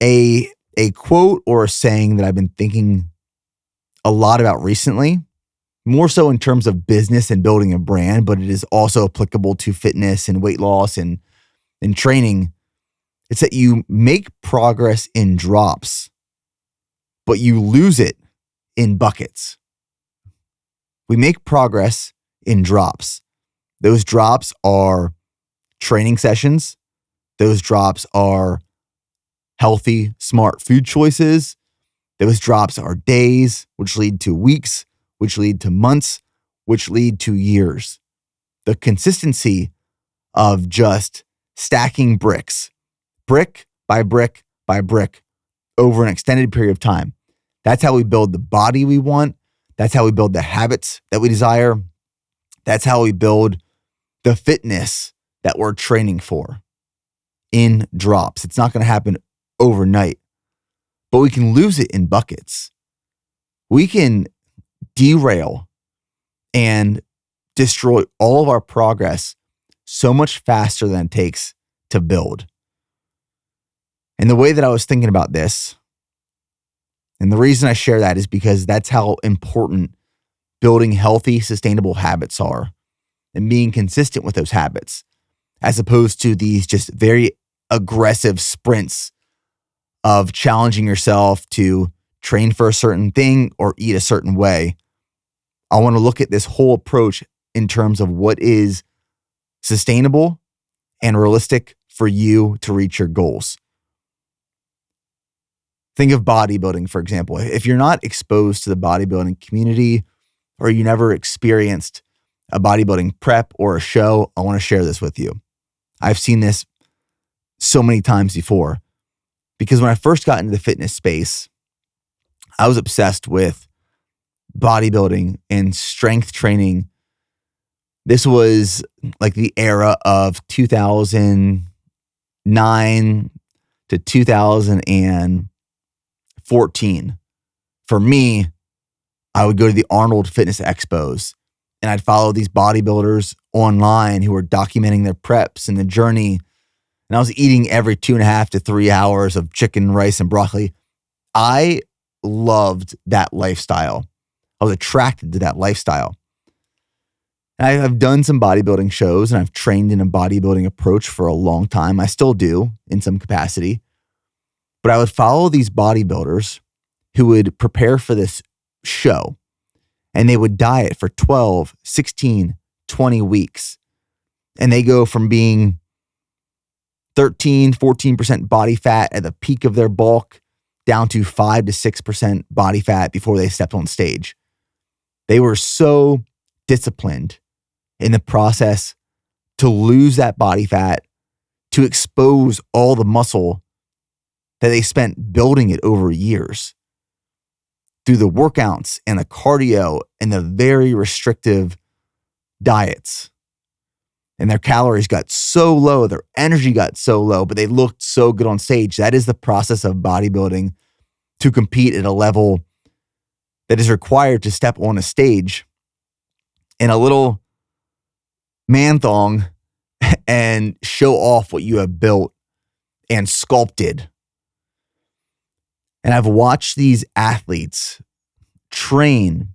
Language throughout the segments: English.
A quote or a saying that I've been thinking a lot about recently, more so in terms of business and building a brand, but it is also applicable to fitness and weight loss and training. It's that you make progress in drops, but you lose it in buckets. We make progress in drops. Those drops are training sessions. Those drops are healthy, smart food choices. Those drops are days, which lead to weeks, which lead to months, which lead to years. The consistency of just stacking bricks, brick by brick by brick, over an extended period of time. That's how we build the body we want. That's how we build the habits that we desire. That's how we build the fitness that we're training for in drops. It's not going to happen overnight, but we can lose it in buckets. We can derail and destroy all of our progress so much faster than it takes to build. And the way that I was thinking about this, and the reason I share that is because that's how important building healthy, sustainable habits are and being consistent with those habits, as opposed to these just very aggressive sprints of challenging yourself to train for a certain thing or eat a certain way. I want to look at this whole approach in terms of what is sustainable and realistic for you to reach your goals. Think of bodybuilding, for example. If you're not exposed to the bodybuilding community or you never experienced a bodybuilding prep or a show, I want to share this with you. I've seen this so many times before because when I first got into the fitness space, I was obsessed with bodybuilding and strength training. This was like the era of 2009 to 2014. For me, I would go to the Arnold Fitness Expos and I'd follow these bodybuilders online who were documenting their preps and the journey. And I was eating every 2.5 to 3 hours of chicken, rice, and broccoli. I loved that lifestyle. I was attracted to that lifestyle. And I've done some bodybuilding shows and I've trained in a bodybuilding approach for a long time. I still do in some capacity. But I would follow these bodybuilders who would prepare for this show and they would diet for 12, 16, 20 weeks. And they go from being 13, 14% body fat at the peak of their bulk down to 5 to 6% body fat before they stepped on stage. They were so disciplined in the process to lose that body fat, to expose all the muscle that they spent building it over years through the workouts and the cardio and the very restrictive diets. And their calories got so low, their energy got so low, but they looked so good on stage. That is the process of bodybuilding to compete at a level that is required to step on a stage in a little man thong and show off what you have built and sculpted. And I've watched these athletes train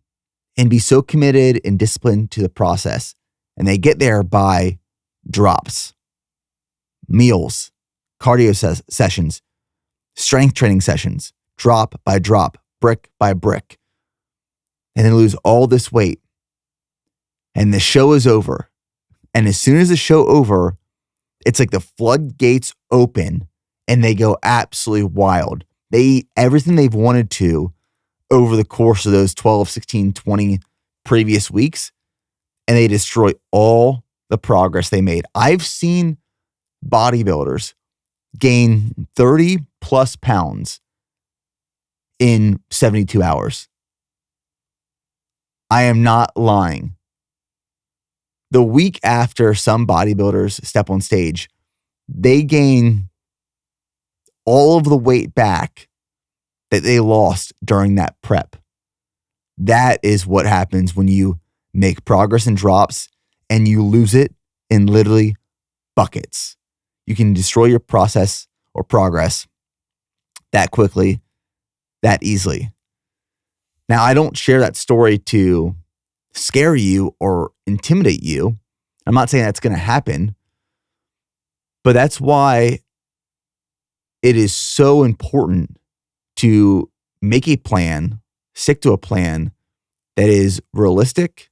and be so committed and disciplined to the process. And they get there by drops, meals, cardio sessions, strength training sessions, drop by drop, brick by brick. And then lose all this weight. And the show is over. And as soon as the show over, it's like the floodgates open and they go absolutely wild. They eat everything they've wanted to over the course of those 12, 16, 20 previous weeks. And they destroy all the progress they made. I've seen bodybuilders gain 30 plus pounds in 72 hours. I am not lying. The week after some bodybuilders step on stage, they gain all of the weight back that they lost during that prep. That is what happens when you make progress in drops and you lose it in literally buckets. You can destroy your process or progress that quickly, that easily. Now, I don't share that story to scare you or intimidate you. I'm not saying that's going to happen, but that's why it is so important to make a plan, stick to a plan that is realistic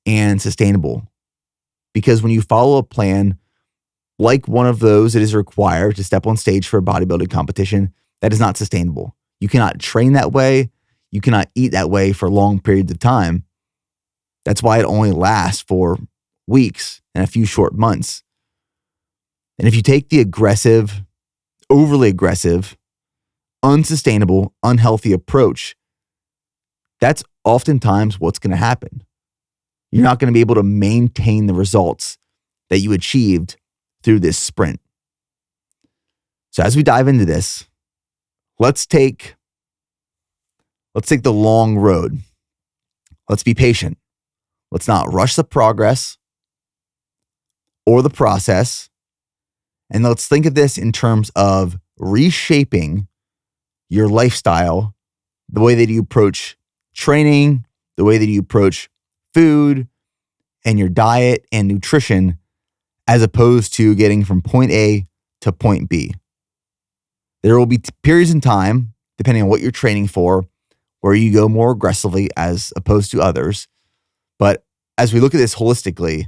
and sustainable. Because when you follow a plan like one of those that is required to step on stage for a bodybuilding competition, that is not sustainable. You cannot train that way. You cannot eat that way for long periods of time. That's why it only lasts for weeks and a few short months. And if you take the aggressive, overly aggressive, unsustainable, unhealthy approach, that's oftentimes what's going to happen. You're not going to be able to maintain the results that you achieved through this sprint. So as we dive into this, let's take the long road. Let's be patient. Let's not rush the progress or the process. And let's think of this in terms of reshaping your lifestyle, the way that you approach training, the way that you approach food and your diet and nutrition, as opposed to getting from point A to point B. There will be periods in time, depending on what you're training for, where you go more aggressively as opposed to others. But as we look at this holistically,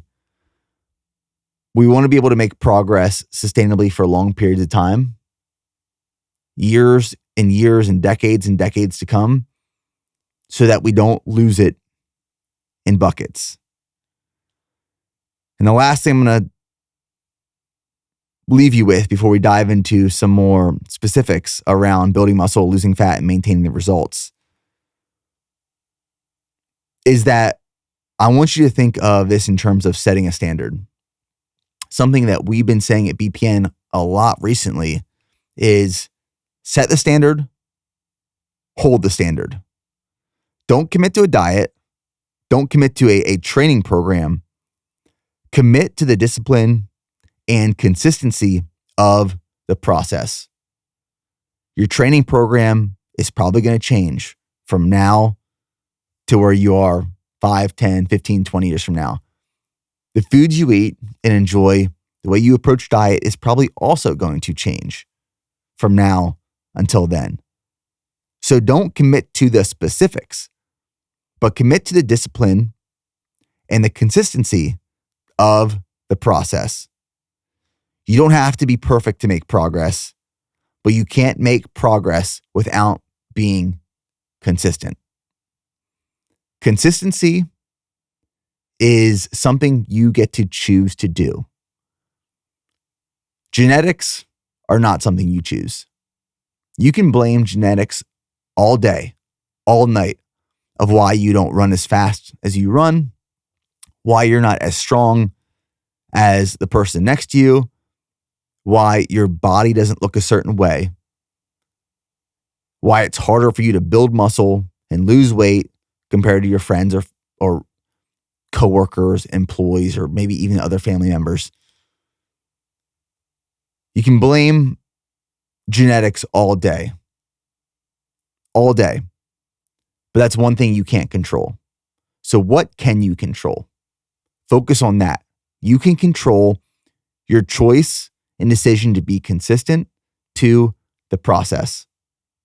we want to be able to make progress sustainably for long periods of time, years and years and decades to come, so that we don't lose it in buckets. And the last thing I'm going to leave you with before we dive into some more specifics around building muscle, losing fat, and maintaining the results is that I want you to think of this in terms of setting a standard. Something that we've been saying at BPN a lot recently is set the standard, hold the standard. Don't commit to a diet. Don't commit to a training program. Commit to the discipline and consistency of the process. Your training program is probably going to change from now to where you are 5, 10, 15, 20 years from now. The foods you eat and enjoy, the way you approach diet is probably also going to change from now until then. So don't commit to the specifics, but commit to the discipline and the consistency of the process. You don't have to be perfect to make progress, but you can't make progress without being consistent. Consistency is something you get to choose to do. Genetics are not something you choose. You can blame genetics all day, all night, of why you don't run as fast as you run, why you're not as strong as the person next to you, why your body doesn't look a certain way, why it's harder for you to build muscle and lose weight compared to your friends or coworkers, employees, or maybe even other family members. You can blame genetics all day, but that's one thing you can't control. So what can you control? Focus on that. You can control your choice and decision to be consistent to the process,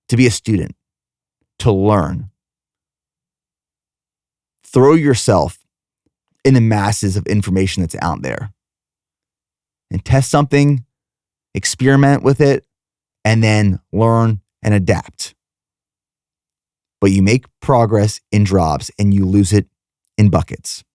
to be a student, to learn. Throw yourself in the masses of information that's out there and test something, experiment with it, and then learn and adapt. But you make progress in drops and you lose it in buckets.